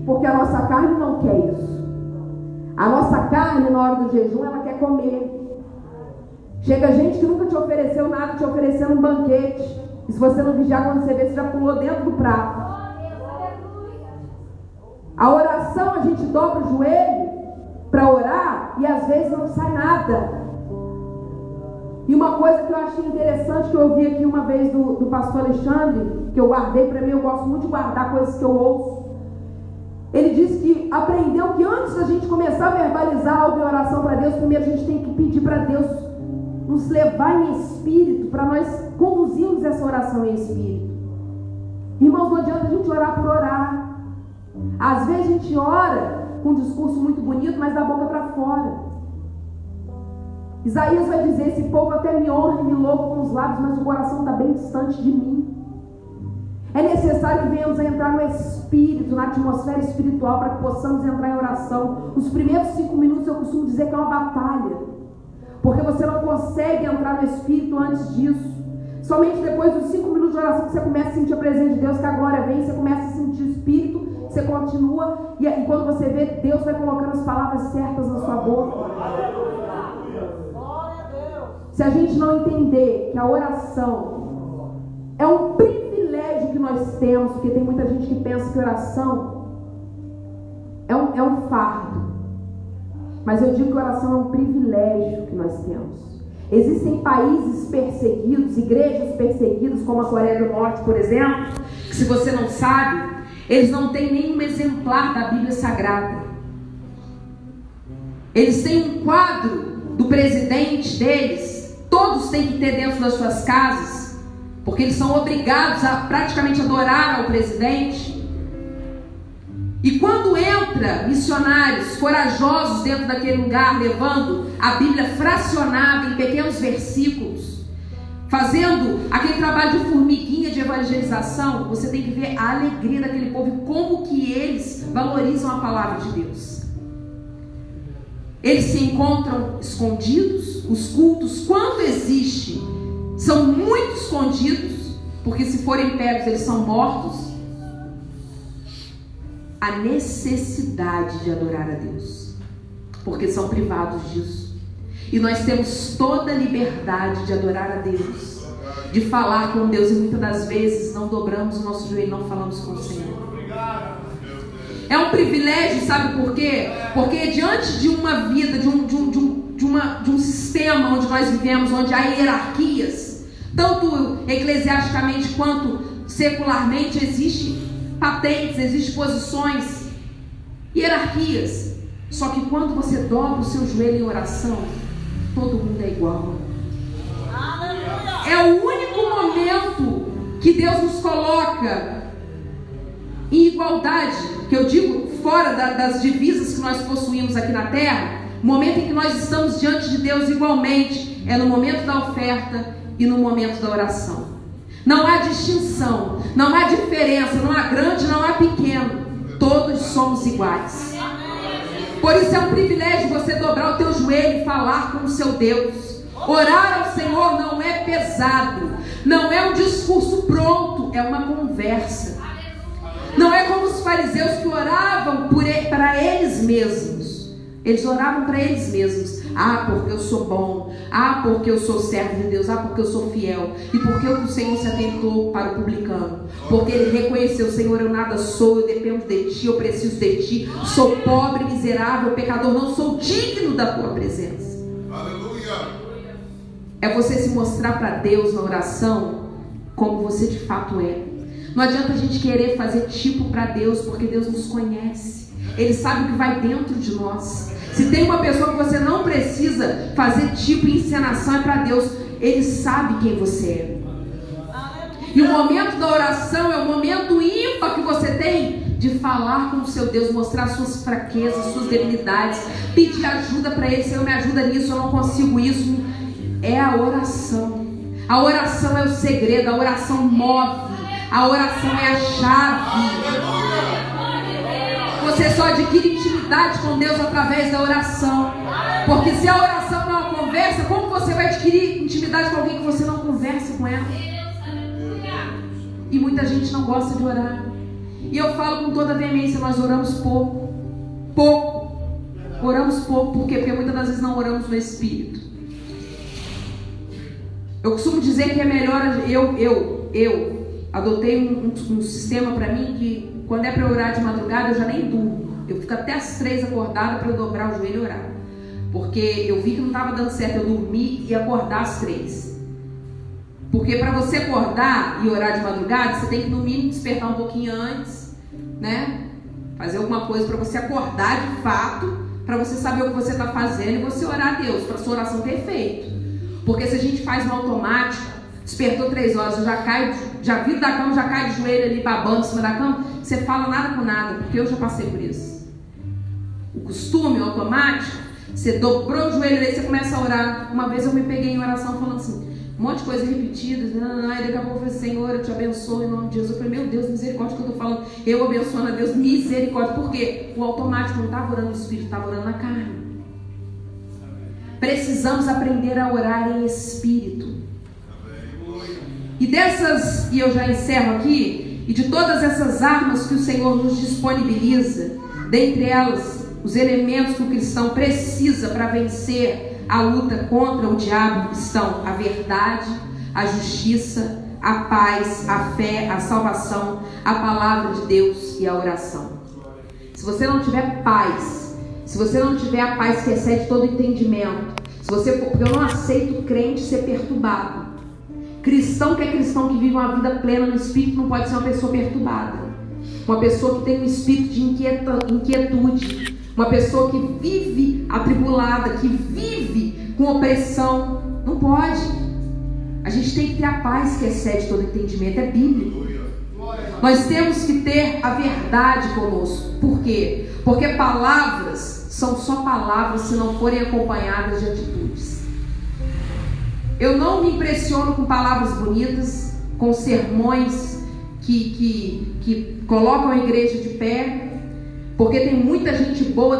Porque a nossa carne não quer isso. A nossa carne, na hora do jejum, ela quer comer. Chega gente que nunca te ofereceu nada, te oferecendo um banquete. E se você não vigiar, quando você vê, você já pulou dentro do prato. A oração, a gente dobra o joelho para orar e às vezes não sai nada. E uma coisa que eu achei interessante, que eu ouvi aqui uma vez do pastor Alexandre, que eu guardei para mim, eu gosto muito de guardar coisas que eu ouço. Ele disse que aprendeu que antes da gente começar a verbalizar algo em oração para Deus, primeiro a gente tem que pedir para Deus nos levar em espírito, para nós conduzirmos essa oração em espírito. Irmãos, não adianta a gente orar por orar. Às vezes a gente ora com um discurso muito bonito, mas da boca para fora. Isaías vai dizer: esse povo até me honra e me louva com os lábios, mas o coração está bem distante de mim. É necessário que venhamos a entrar no Espírito, na atmosfera espiritual, para que possamos entrar em oração. Os primeiros 5 minutos eu costumo dizer que é uma batalha, porque você não consegue entrar no Espírito antes disso. Somente depois dos 5 minutos de oração que você começa a sentir a presença de Deus, que a glória vem, você começa a sentir o Espírito, você continua, e quando você vê, Deus vai colocando as palavras certas na sua boca. Se a gente não entender que a oração é um privilégio que nós temos, porque tem muita gente que pensa que oração é um fardo, mas eu digo que oração é um privilégio que nós temos. Existem países perseguidos, igrejas perseguidas, como a Coreia do Norte, por exemplo, que, se você não sabe, eles não têm nenhum exemplar da Bíblia Sagrada. Eles têm um quadro do presidente deles, todos têm que ter dentro das suas casas, porque eles são obrigados a praticamente adorar ao presidente. E quando entra missionários corajosos dentro daquele lugar, levando a Bíblia fracionada em pequenos versículos, fazendo aquele trabalho de formiguinha de evangelização, você tem que ver a alegria daquele povo e como que eles valorizam a palavra de Deus. Eles se encontram escondidos, os cultos, quando existe, são muito escondidos, porque se forem pegos eles são mortos. A necessidade de adorar a Deus, porque são privados disso. E nós temos toda a liberdade de adorar a Deus, de falar com Deus, e muitas das vezes não dobramos o nosso joelho, não falamos com o Senhor. É um privilégio, sabe por quê? Porque diante de uma vida, de um sistema onde nós vivemos, onde há hierarquias, tanto eclesiasticamente quanto secularmente, existe patentes, existem posições, hierarquias. Só que quando você dobra o seu joelho em oração, todo mundo é igual. É o único momento que Deus nos coloca em igualdade, que eu digo fora das divisas que nós possuímos aqui na terra. O momento em que nós estamos diante de Deus igualmente é no momento da oferta e no momento da oração. Não há distinção, não há diferença, não há grande, não há pequeno. Todos somos iguais. Por isso é um privilégio você dobrar o teu joelho e falar com o seu Deus. Orar ao Senhor não é pesado, não é um discurso pronto, é uma conversa. Não é como os fariseus que oravam para eles mesmos. Eles oravam para eles mesmos. Ah, porque eu sou bom. Ah, porque eu sou servo de Deus. Ah, porque eu sou fiel. E porque o Senhor se atentou para o publicano. Porque ele reconheceu: Senhor, eu nada sou, eu dependo de Ti, eu preciso de Ti. Sou pobre, miserável, pecador, não sou digno da Tua presença.
Aleluia.
É você se mostrar para Deus na oração como você de fato é. Não adianta a gente querer fazer tipo para Deus, porque Deus nos conhece. Ele sabe o que vai dentro de nós. Se tem uma pessoa que você não precisa fazer tipo e encenação, é para Deus. Ele sabe quem você é. E o momento da oração é o momento ímpar que você tem de falar com o seu Deus, mostrar suas fraquezas, suas debilidades, pedir ajuda para Ele. Senhor, me ajuda nisso, eu não consigo isso. É a oração. A oração é o segredo, a oração move, a oração é a chave. Você só adquire intimidade com Deus através da oração. Porque se a oração não é uma conversa, como você vai adquirir intimidade com alguém que você não conversa com ela? E muita gente não gosta de orar. E eu falo com toda a veemência: nós oramos pouco. Pouco. Oramos pouco, por quê? Porque muitas das vezes não oramos no Espírito. Eu costumo dizer que é melhor, eu adotei um sistema para mim que quando é para orar de madrugada eu já nem durmo. Eu fico até as 3 acordada para eu dobrar o joelho e orar. Porque eu vi que não estava dando certo eu dormir e acordar às 3. Porque para você acordar e orar de madrugada, você tem que no mínimo despertar um pouquinho antes, né? Fazer alguma coisa para você acordar de fato, para você saber o que você está fazendo e você orar a Deus, para a sua oração ter efeito. Porque se a gente faz no automático, despertou 3 horas, já viro da cama, já cai de joelho ali babando em cima da cama, você fala nada com nada, porque eu já passei por isso. O costume, o automático, você dobrou o joelho e você começa a orar. Uma vez eu me peguei em oração falando assim, um monte de coisa repetida, e daqui a pouco eu falei: Senhor, eu te abençoo em nome de Jesus. Eu falei: meu Deus, misericórdia, que eu estou falando. Eu abençoo a Deus, misericórdia. Por quê? O automático não estava orando no Espírito, estava orando na carne. Precisamos aprender a orar em Espírito. E eu já encerro aqui, e de todas essas armas que o Senhor nos disponibiliza, dentre elas, os elementos que o cristão precisa para vencer a luta contra o diabo, estão a verdade, a justiça, a paz, a fé, a salvação, a palavra de Deus e a oração. Se você não tiver paz, se você não tiver a paz que excede todo entendimento, porque eu não aceito crente ser perturbado. Cristão que é cristão, que vive uma vida plena no Espírito, não pode ser uma pessoa perturbada. Uma pessoa que tem um espírito de inquietude. Uma pessoa que vive atribulada, que vive com opressão. Não pode. A gente tem que ter a paz que excede todo entendimento. É bíblico. Nós temos que ter a verdade conosco. Por quê? Porque palavras são só palavras se não forem acompanhadas de atitudes. Eu não me impressiono com palavras bonitas, com sermões que colocam a igreja de pé, porque tem muita gente boa,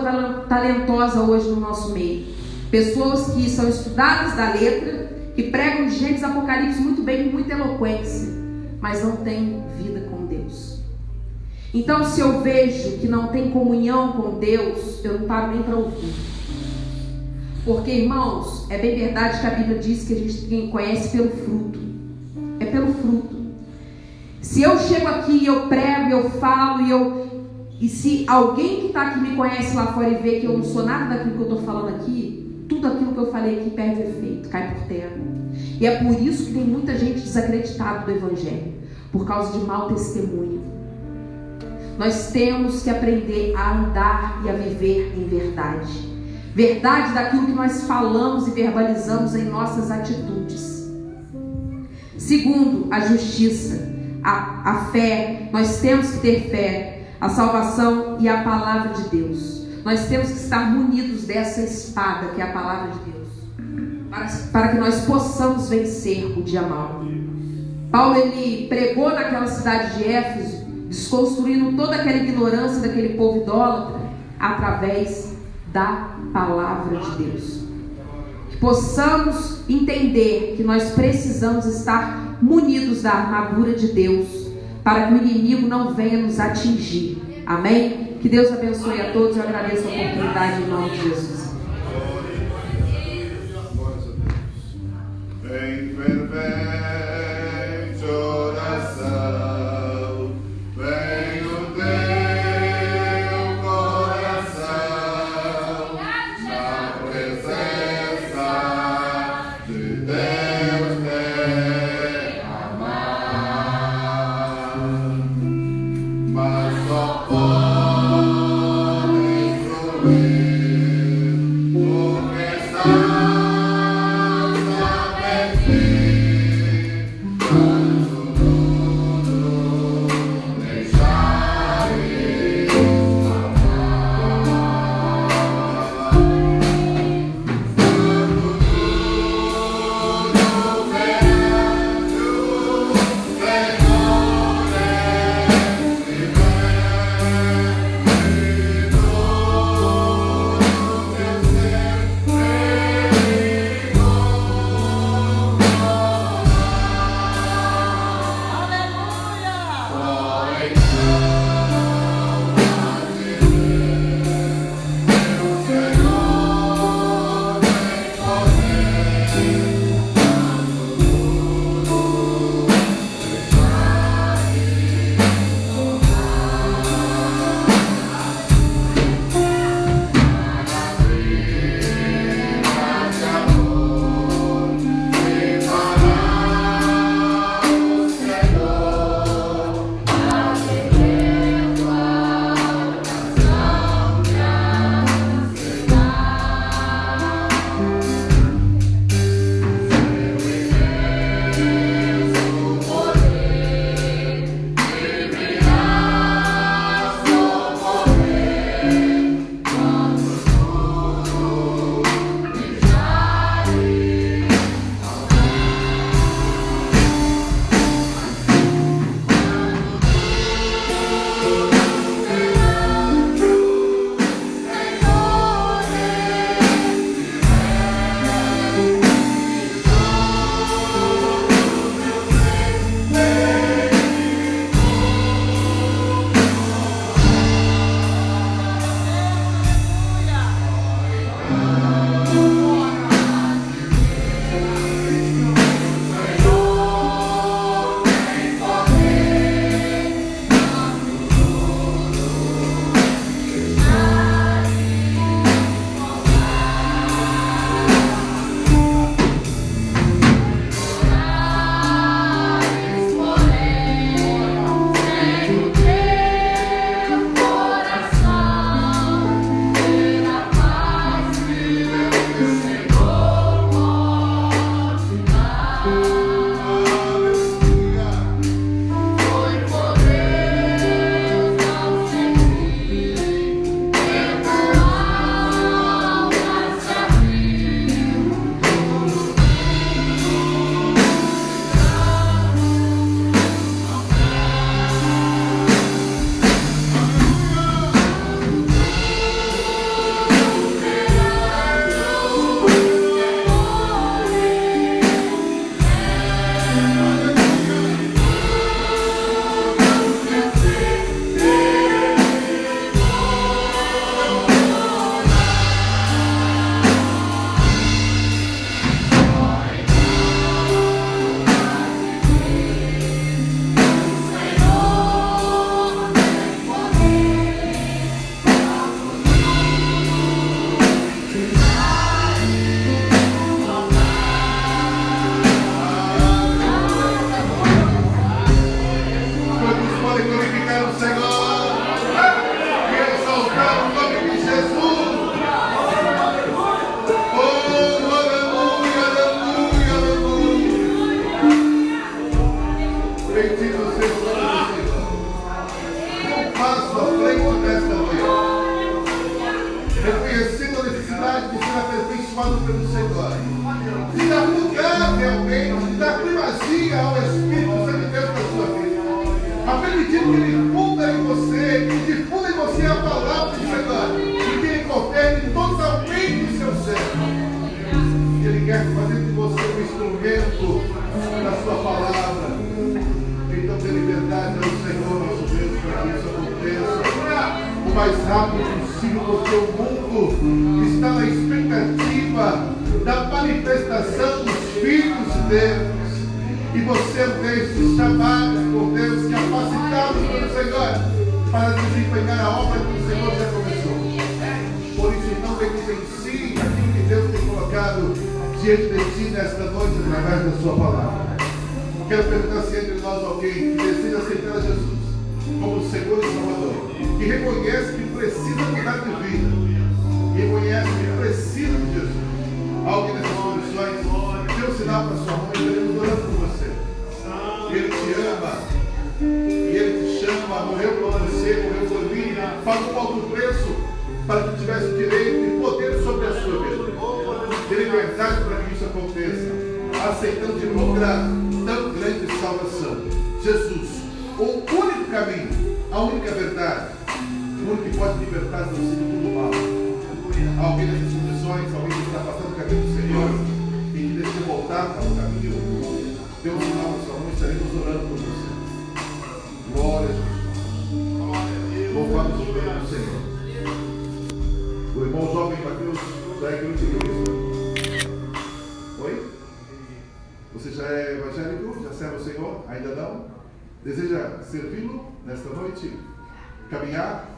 talentosa hoje no nosso meio. Pessoas que são estudadas da letra, que pregam de Gênesis Apocalipse muito bem, com muita eloquência, mas não têm vida com Deus. Então, se eu vejo que não tem comunhão com Deus, eu não paro nem para ouvir. Porque, irmãos, é bem verdade que a Bíblia diz que a gente conhece pelo fruto. É pelo fruto. Se eu chego aqui e eu prego, eu falo, e se alguém que está aqui me conhece lá fora e vê que eu não sou nada daquilo que eu estou falando aqui, tudo aquilo que eu falei aqui perde efeito, cai por terra. E é por isso que tem muita gente desacreditada do Evangelho, por causa de mau testemunho. Nós temos que aprender a andar e a viver em verdade. Verdade daquilo que nós falamos e verbalizamos em nossas atitudes. Segundo, a justiça, a fé. Nós temos que ter fé, a salvação e a palavra de Deus. Nós temos que estar munidos dessa espada que é a palavra de Deus, para que nós possamos vencer o dia mau. Paulo, ele pregou naquela cidade de Éfeso, desconstruindo toda aquela ignorância daquele povo idólatra através da palavra de Deus.
que possamos entender que nós precisamos estar munidos da armadura de Deus, para que o inimigo não venha nos atingir. Amém? Que Deus abençoe a todos. Eu agradeço a oportunidade em nome de Jesus.
Vem fervente oração, vem o teu coração, na presença de Deus derramar, mas só pode fluir o que está. abençoado pelo Senhor. E dá lugar realmente, e dá primazia ao Espírito Santo de Deus na sua vida. A permitindo que Ele funda em você, que difunda em você a palavra do Senhor, e que Ele governe totalmente o seu ser. Que Ele mais rápido possível, porque o mundo está na expectativa da manifestação dos filhos de Deus. E você é um desses chamados por Deus, capacitados pelo Senhor para desempenhar a obra que o Senhor já começou. Por isso, não negligencie aquilo que Deus tem colocado diante de ti nesta noite através da sua palavra. Quero perguntar se entre nós alguém que deseja aceitar Jesus como Senhor e Salvador, que reconhece que precisa mudar de vida, que reconhece que precisa de Jesus. Alguém nessas condições, dê um sinal para sua mãe, estaremos orando por você. Ele te ama, e Ele te chama, morreu por você, morreu por mim, pagou um alto preço para que tivesse direito e poder sobre a sua vida. Dê liberdade para que isso aconteça, aceitando de bom grado tão grande salvação. Jesus, o único caminho, a única verdade, o único que pode libertar você de todo mal. Alguém nessas condições, alguém que está passando o caminho do Senhor e que deixa voltar para o caminho, dê um sinal na sua mão e estaremos orando por você. Glória a Jesus. Louvamos o nome do Senhor. O irmão jovem Mateus já é crente em Cristo. Oi? Você já é evangélico? Já serve o Senhor? Ainda não? Deseja servi-lo nesta noite? Caminhar?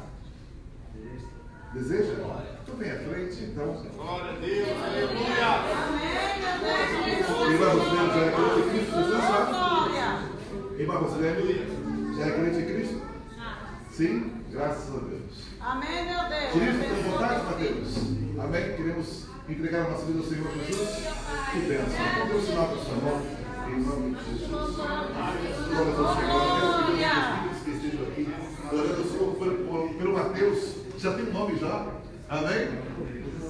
Deseja? Então vem à frente, então.
Glória a Deus, aleluia.
Irmã Rosilene já é crente em Cristo? Jesus já? Irmã Rosilene já é crente em Cristo? Sim? Graças a Deus.
Amém, meu Deus.
Queridos, com vontade, Mateus. Amém? Queremos entregar a nossa vida ao Senhor Jesus. Que bênção. Dê um sinal para o seu nome. Em nome de Jesus. Glória ao Senhor. Quero que os estejam aqui orando ao Senhor pelo Mateus. Já tem um nome já. Amém?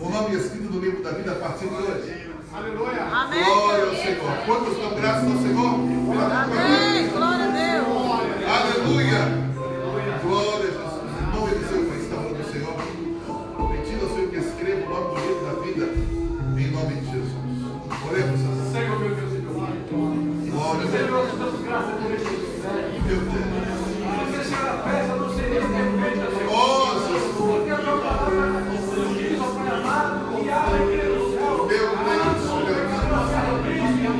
O nome escrito no livro da vida a partir de hoje.
Aleluia.
Amém.
Glória ao Senhor. Quantos dão graças ao Senhor?
Amém. Glória a Deus.
Aleluia. Glória a Jesus. Em nome do Senhor, que está falando do Senhor. Pedindo ao Senhor que escreva o nome do livro da vida. Em nome de Jesus. Oremos.
Senhor, meu Deus e meu Pai.
Glória a Deus.
Senhor, te damos graças por este ministério.
Meu Deus.
Porque, Senhor, a peça não seria perfeita, Senhor.
Oh, Jesus.
Porque a tua palavra diz, ó Pai amado, que há alegria no céu.
Meu Deus, meu Deus.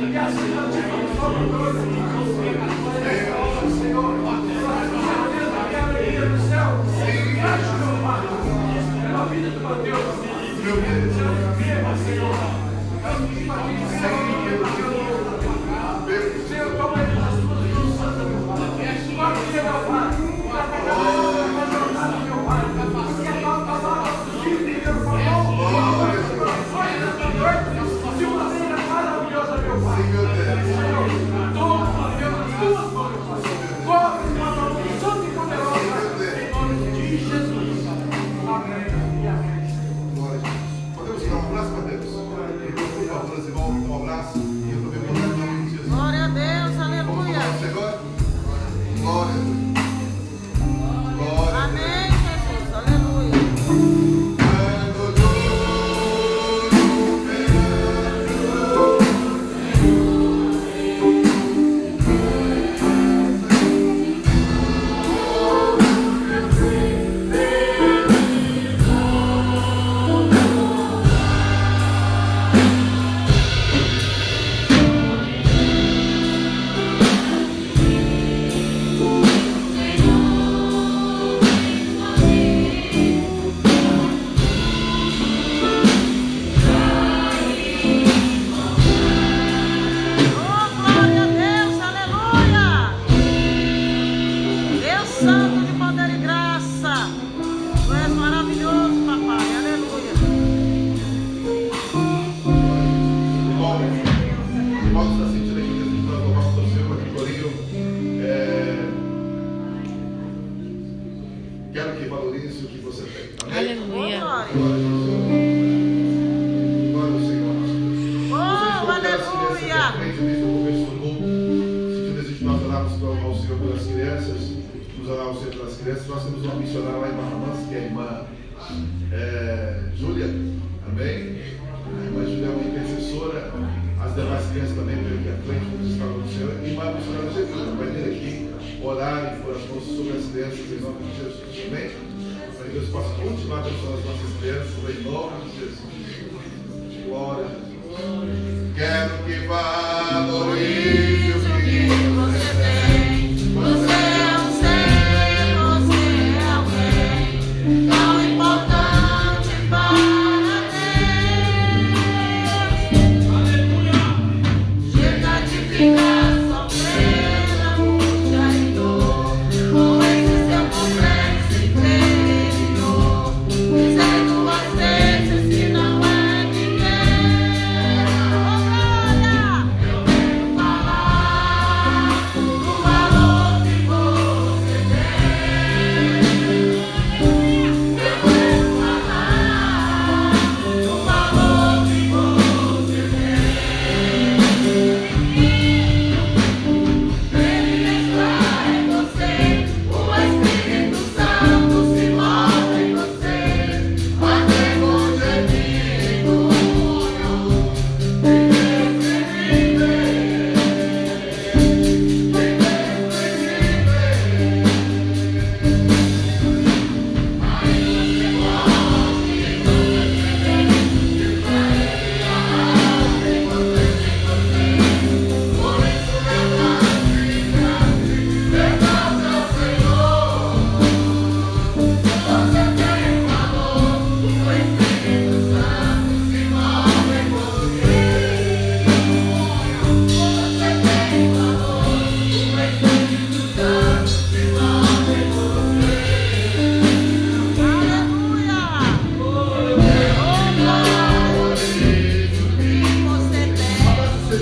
E assim não te vamos sobre todos. Senhor, que há alegria no céu. Graças, meu Pai, pela vida do Mateus.
Meu Deus.
Senhor, viva, Senhor. Eu te imagino, Senhor, toma ele nas tuas mãos, Santo, meu Pai. Toque, meu Pai. Meu Pai. Que a tua palavra nos livre, meu Pai. De uma maneira maravilhosa, meu Pai. Senhor, toma, Deus, nas tuas mãos, meu Pai. Cobre com a tua mão santa e poderosa. Em nome de Jesus. Amém e amém.
Glória a Jesus. Podemos dar um abraço para Deus? Então, por favor, irmãos, um abraço. E eu também vou dar em nome de Jesus.
Glória a Deus.
Vamos
Aleluia.
falar Senhor? Glória a Deus. Glória a Deus.
Amém, Jesus. Aleluia.
Quero que valorize o que você tem. Amém?
Aleluia.
Glória a Jesus. Glória ao Senhor.
Aleluia.
Desde o começo do culto, se tu deseja nós orarmos ao Senhor pelas crianças, nos orar ao Senhor pelas crianças, nós temos uma missionária lá em Bahamas, que é a irmã Júlia. Amém? A irmã Júlia é uma intercessora. As demais crianças também veio aqui à frente, nos estavam do Senhor. E irmã missionária Gevilda vai vir aqui orarem por as mãos sobre as crianças em nome de Jesus. Amém? Para que Deus possa continuar abençoando as nossas crianças em nome de Jesus. Glória a Jesus. Quero que valorize o que você tem.
Você é um ser, você é alguém tão importante para Deus. Aleluia! Chega de ficar sofrendo angústia e dor com esse seu complexo inferior, dizendo às vezes que não é ninguém. Olha! Eu venho falar do valor que você tem. Eu venho falar do valor que você tem. Ele está em você, o Espírito Santo se move em você, até com gemido.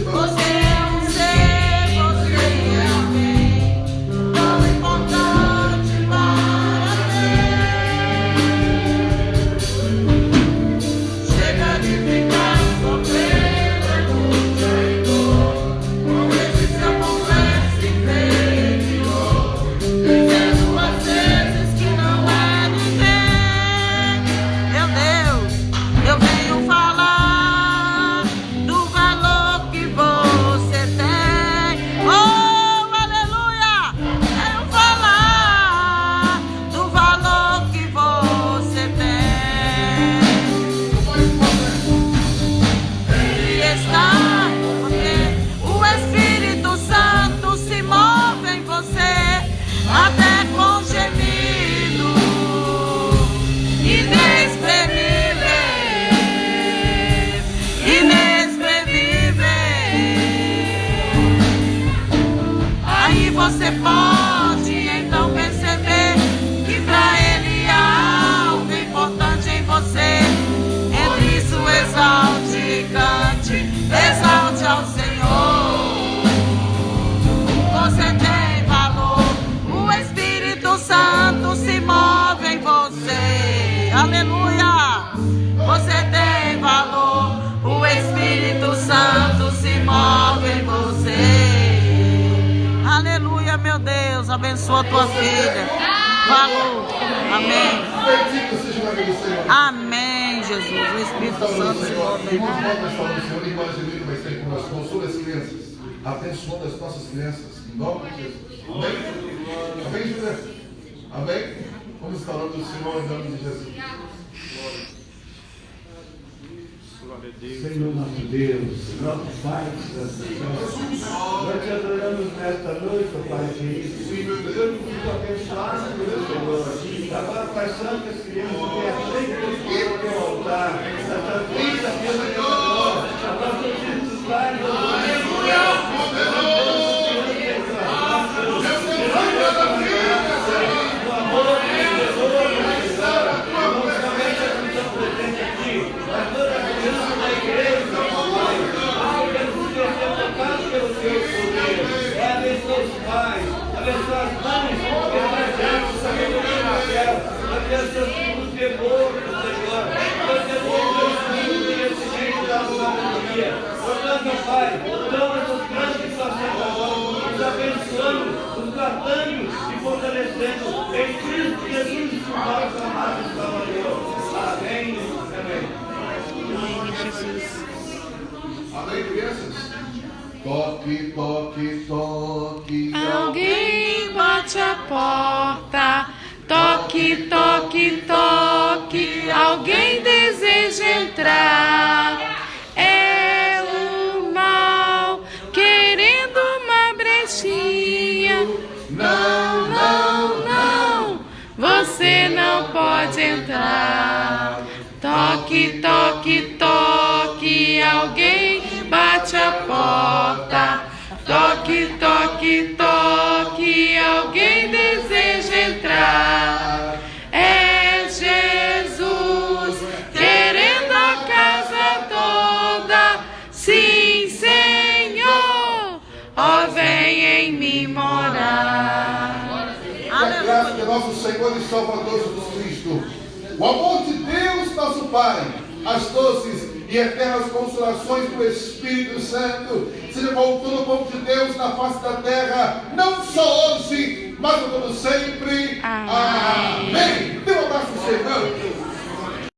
Você é um ser, você é alguém tão importante para Deus. Chega de ficar sofrendo angústia e dor com esse seu complexo inferior, dizendo às vezes que não é ninguém. Meu Deus, eu venho falar do valor que você tem. Oh, aleluia! Venho falar do valor que você tem. Ele está porque o Espírito Santo se move em você, até com gemido inexprimível, inexprimível. Aí você pode então perceber que pra Ele há algo importante em você. Entre isso exalte e cante, exalte ao Senhor. Você tem valor, o Espírito Santo se move em você. Aleluia! Você tem valor, o Espírito Santo se move em você. Aleluia, meu Deus, abençoa a tua filha. Valor. Amém.
Bendito seja o nome do Senhor.
Amém, Jesus. O Espírito Santo se move em
Irmãos,
você.
nós falamos do Senhor, irmã Angelica vai estar conosco, console as crianças, abençoando as nossas crianças, em nome de Jesus. Amém? Amém, Júlia? Amém? Vamos falando do Senhor em nome de Jesus.
Senhor nosso Deus, nosso Pai Santo, nós te adoramos nesta noite, ó Pai querido. Deus nos abençoado, meu Senhor. Agora, Pai Santo, as crianças que aceitam o teu altar, essa vida, Deus, a nossa Jesus, aleluia. Abençoa os pais, abençoa as mães, que trazemos sabedoria na terra, abençoa o temor do Senhor, o temor do Espírito e esse jeito da sabedoria. Portanto, meu Pai, toma essas grandes situações, nos abençoando, nos guardando e fortalecendo em Cristo Jesus, nosso amado Salvador. Amém. Amém.
Amém, crianças? Toque, toque, toque.
Alguém vai bate a porta. Toque, toque, toque, alguém deseja entrar. É o mal querendo uma brechinha. Não, não, não, você não pode entrar. Toque, toque, toque, alguém bate a porta. Toque, toque, toque, alguém deseja entrar. É Jesus querendo a casa toda. Sim, Senhor, ó, vem em mim morar.
Que a graça de nosso Senhor e Salvador Jesus Cristo, o amor de Deus nosso Pai, as doces e eternas consolações do Espírito Santo seja com todo o povo de Deus na face da terra, não só hoje, mas para todo sempre. Amém. Dê um abraço, Senhor.